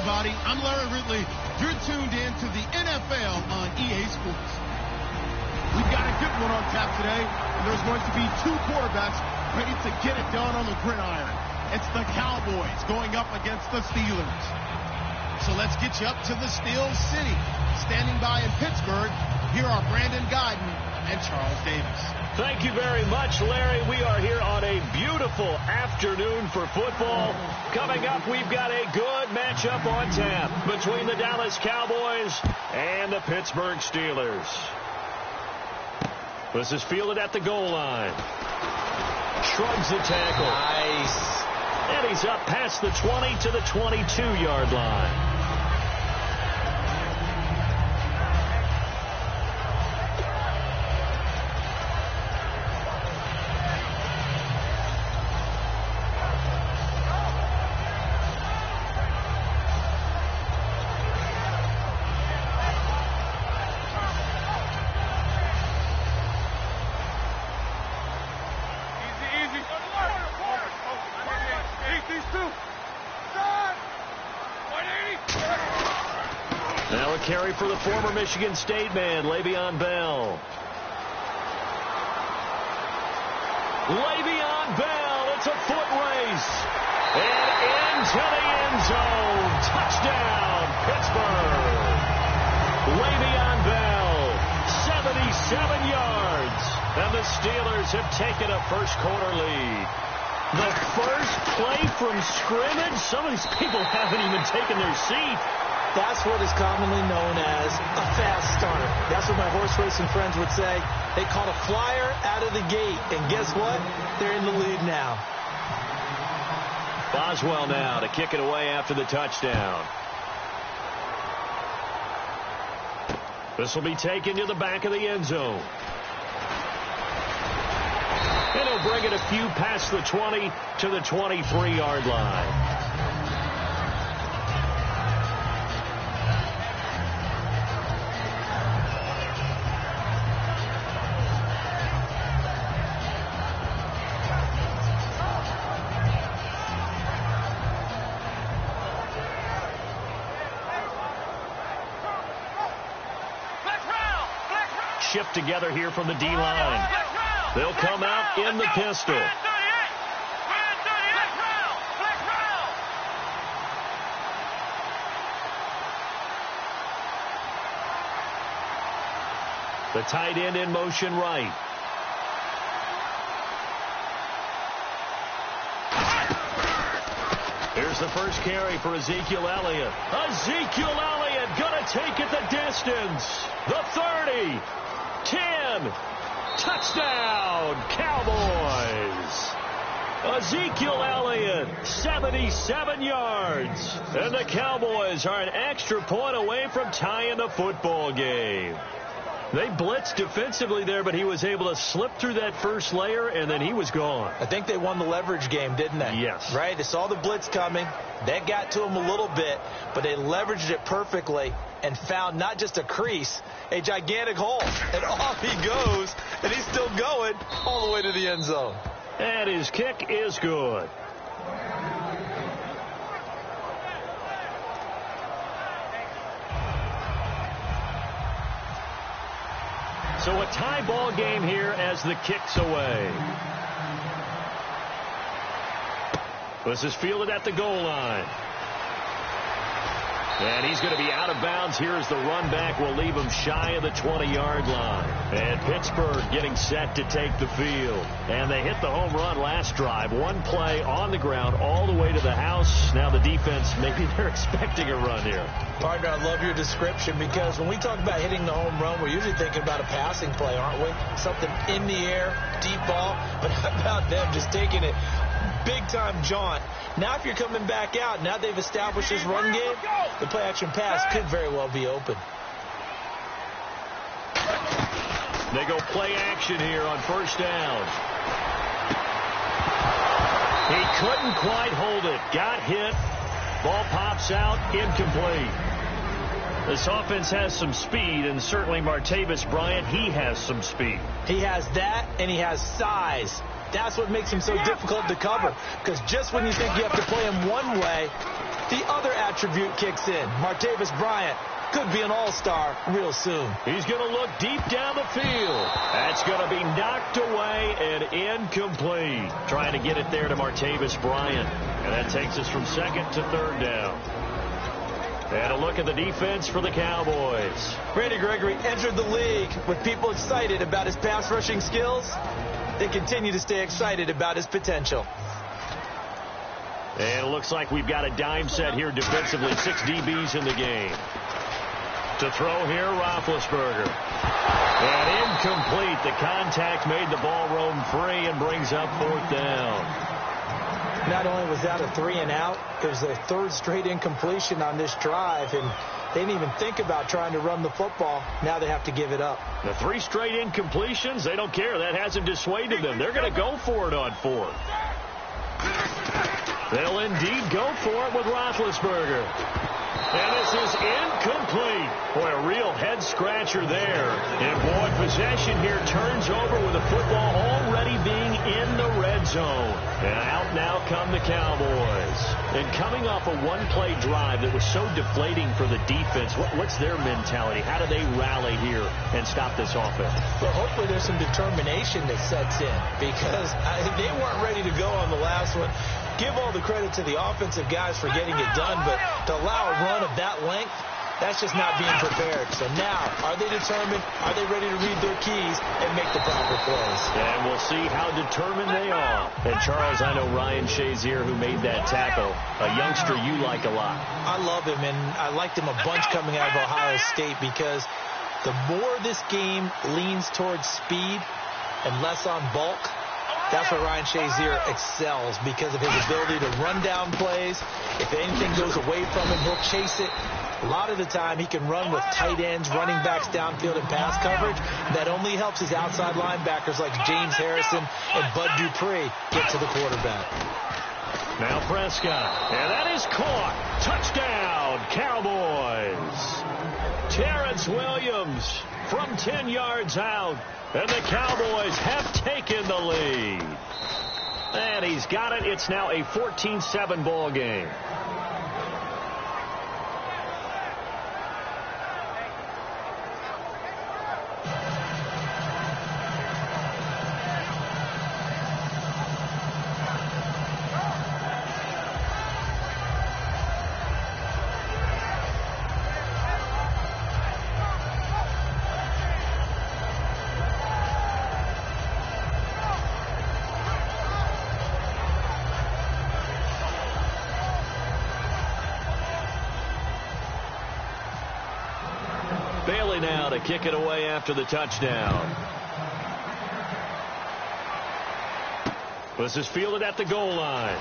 everybody. I'm Larry Ridley. You're tuned in to the NFL on EA Sports. We've got a good one on tap today, and there's going to be two quarterbacks ready to get it done on the gridiron. It's the Cowboys going up against the Steelers. So let's get you up to the Steel City. Standing by in Pittsburgh, here are Brandon Guyton and Charles Davis. Thank you very much, Larry. We are here on a beautiful afternoon for football. Coming up, we've got a good matchup on tap between the Dallas Cowboys and the Pittsburgh Steelers. This is fielded at the goal line. Shrugs the tackle. Nice. And he's up past the 20 to the 22-yard line. Now a carry for the former Michigan State man, Le'Veon Bell. Le'Veon Bell, it's a foot race. And into the end zone. Touchdown, Pittsburgh. Le'Veon Bell, 77 yards. And the Steelers have taken a first-quarter lead. The first play from scrimmage? Some of these people haven't even taken their seat. That's what is commonly known as a fast start. That's what my horse racing friends would say. They caught a flyer out of the gate, and guess what? They're in the lead now. Boswell now to kick it away after the touchdown. This will be taken to the back of the end zone. And he'll bring it a few past the 20 to the 23-yard line. Shift together here from the D-line. They'll come out in the pistol. The tight end in motion right. Here's the first carry for Ezekiel Elliott. Ezekiel Elliott gonna take it the distance. The 30. 10. Touchdown, Cowboys. Ezekiel Elliott, 77 yards. And the Cowboys are an extra point away from tying the football game. They blitzed defensively there, but he was able to slip through that first layer, and then he was gone. I think they won the leverage game, didn't they? Yes. Right? They saw the blitz coming. That got to him a little bit, but they leveraged it perfectly and found not just a crease, a gigantic hole. And off he goes, and he's still going all the way to the end zone. And his kick is good. So a tie ball game here as the kick's away. This is fielded at the goal line. And he's going to be out of bounds here as the run back will leave him shy of the 20-yard line. And Pittsburgh getting set to take the field. And they hit the home run last drive. One play on the ground all the way to the house. Now the defense, maybe they're expecting a run here. Partner, I love your description because when we talk about hitting the home run, we're usually thinking about a passing play, aren't we? Something in the air, deep ball. But how about them just taking it big-time jaunt? Now if you're coming back out, now they've established this run game, the play-action pass could very well be open. They go play action here on first down. He couldn't quite hold it. Got hit. Ball pops out. Incomplete. This offense has some speed, and certainly Martavis Bryant, he has some speed. He has that, and he has size. That's what makes him so difficult to cover, because just when you think you have to play him one way, the other attribute kicks in. Martavis Bryant could be an all-star real soon. He's going to look deep down the field. That's going to be knocked away and incomplete. Trying to get it there to Martavis Bryant. And that takes us from second to third down. And a look at the defense for the Cowboys. Randy Gregory entered the league with people excited about his pass rushing skills. They continue to stay excited about his potential. And it looks like we've got a dime set here defensively. 6 DBs in the game. To throw here, Roethlisberger. And incomplete. The contact made the ball roam free and brings up 4th down. Not only was that a 3-and-out, it was their 3rd straight incompletion on this drive, and they didn't even think about trying to run the football. Now they have to give it up. The 3 straight incompletions, they don't care. That hasn't dissuaded them. They're going to go for it on 4th. They'll indeed go for it with Roethlisberger. And this is incomplete. Boy, a real head-scratcher there. And, boy, possession here turns over with the football already being in the red zone. And out now come the Cowboys. And coming off a one-play drive that was so deflating for the defense, what's their mentality? How do they rally here and stop this offense? Well, hopefully there's some determination that sets in because they weren't ready to go on the last one. Give all the credit to the offensive guys for getting it done, but to allow a run of that length, that's just not being prepared. So now, are they determined? Are they ready to read their keys and make the proper plays? And we'll see how determined they are. And, Charles, I know Ryan Shazier, who made that tackle, a youngster you like a lot. I love him, and I liked him a bunch coming out of Ohio State because the more this game leans towards speed and less on bulk, that's where Ryan Shazier excels because of his ability to run down plays. If anything goes away from him, he'll chase it. A lot of the time, he can run with tight ends, running backs downfield and pass coverage. That only helps his outside linebackers like James Harrison and Bud Dupree get to the quarterback. Now Prescott, and that is caught. Touchdown, Cowboys. Terrence Williams from 10 yards out. And the Cowboys have taken the lead. And he's got it. It's now a 14-7 ball game. Bailey now to kick it away after the touchdown. This is fielded at the goal line.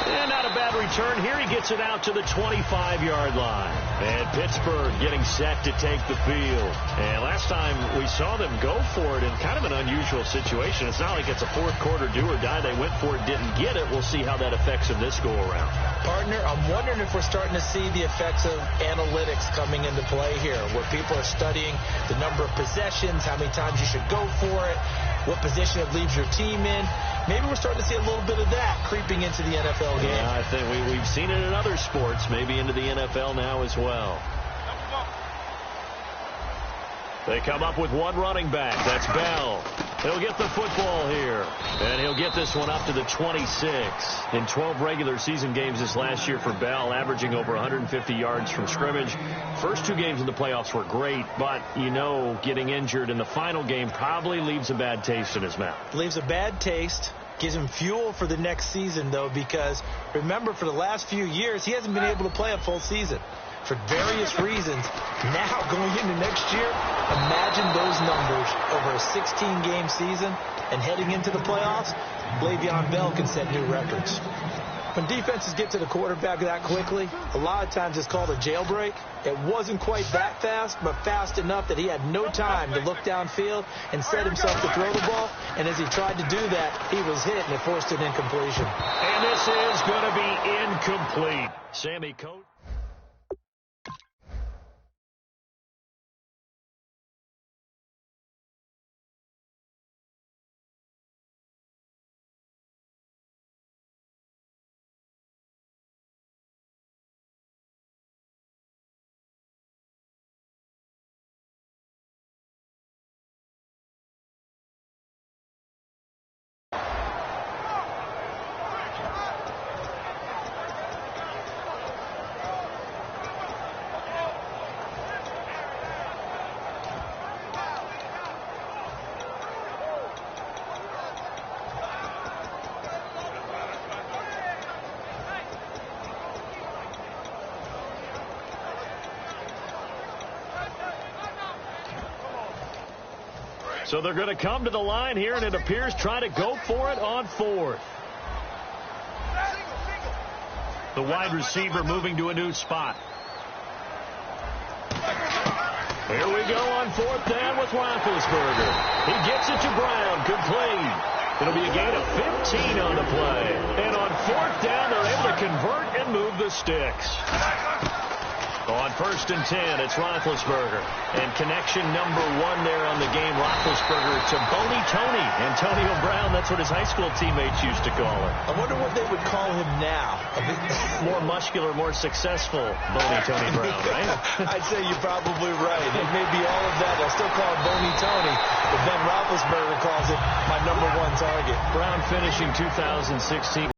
And not a bad return here. He gets it out to the 25-yard line. And Pittsburgh getting set to take the field. And last time we saw them go for it in kind of an unusual situation. It's not like it's a fourth quarter do or die. They went for it, didn't get it. We'll see how that affects them this go-around. Partner, I'm wondering if we're starting to see the effects of analytics coming into play here, where people are studying the number of possessions, how many times you should go for it, what position it leaves your team in. Maybe we're starting to see a little bit of that creeping into the NFL game. Yeah, I think we've seen it in other sports, maybe into the NFL now as well. They come up with one running back. That's Bell. He'll get the football here. And he'll get this one up to the 26. In 12 regular season games this last year for Bell, averaging over 150 yards from scrimmage. First 2 games in the playoffs were great, but, you know, getting injured in the final game probably leaves a bad taste in his mouth. Leaves a bad taste. Gives him fuel for the next season, though, because, remember, for the last few years, he hasn't been able to play a full season for various reasons. Now, going into next year, imagine those numbers over a 16-game season and heading into the playoffs. Le'Veon Bell can set new records. When defenses get to the quarterback that quickly, a lot of times it's called a jailbreak. It wasn't quite that fast, but fast enough that he had no time to look downfield and set himself to throw the ball. And as he tried to do that, he was hit, and it forced an incompletion. And this is going to be incomplete. Sammy Coates. So they're going to come to the line here, and it appears try to go for it on 4th. The wide receiver moving to a new spot. Here we go on 4th down with Roethlisberger. He gets it to Brown. Good play. It'll be a gain of 15 on the play. And on 4th down, they're able to convert and move the sticks. On 1st and 10, it's Roethlisberger. And connection number 1 there on the game, Roethlisberger to Boney Tony. Antonio Brown, that's what his high school teammates used to call him. I wonder what they would call him now. More muscular, more successful Boney Tony Brown, right? I'd say you're probably right. It may be all of that. They'll still call him Boney Tony, but Ben Roethlisberger calls it my number 1 target. Brown finishing 2016.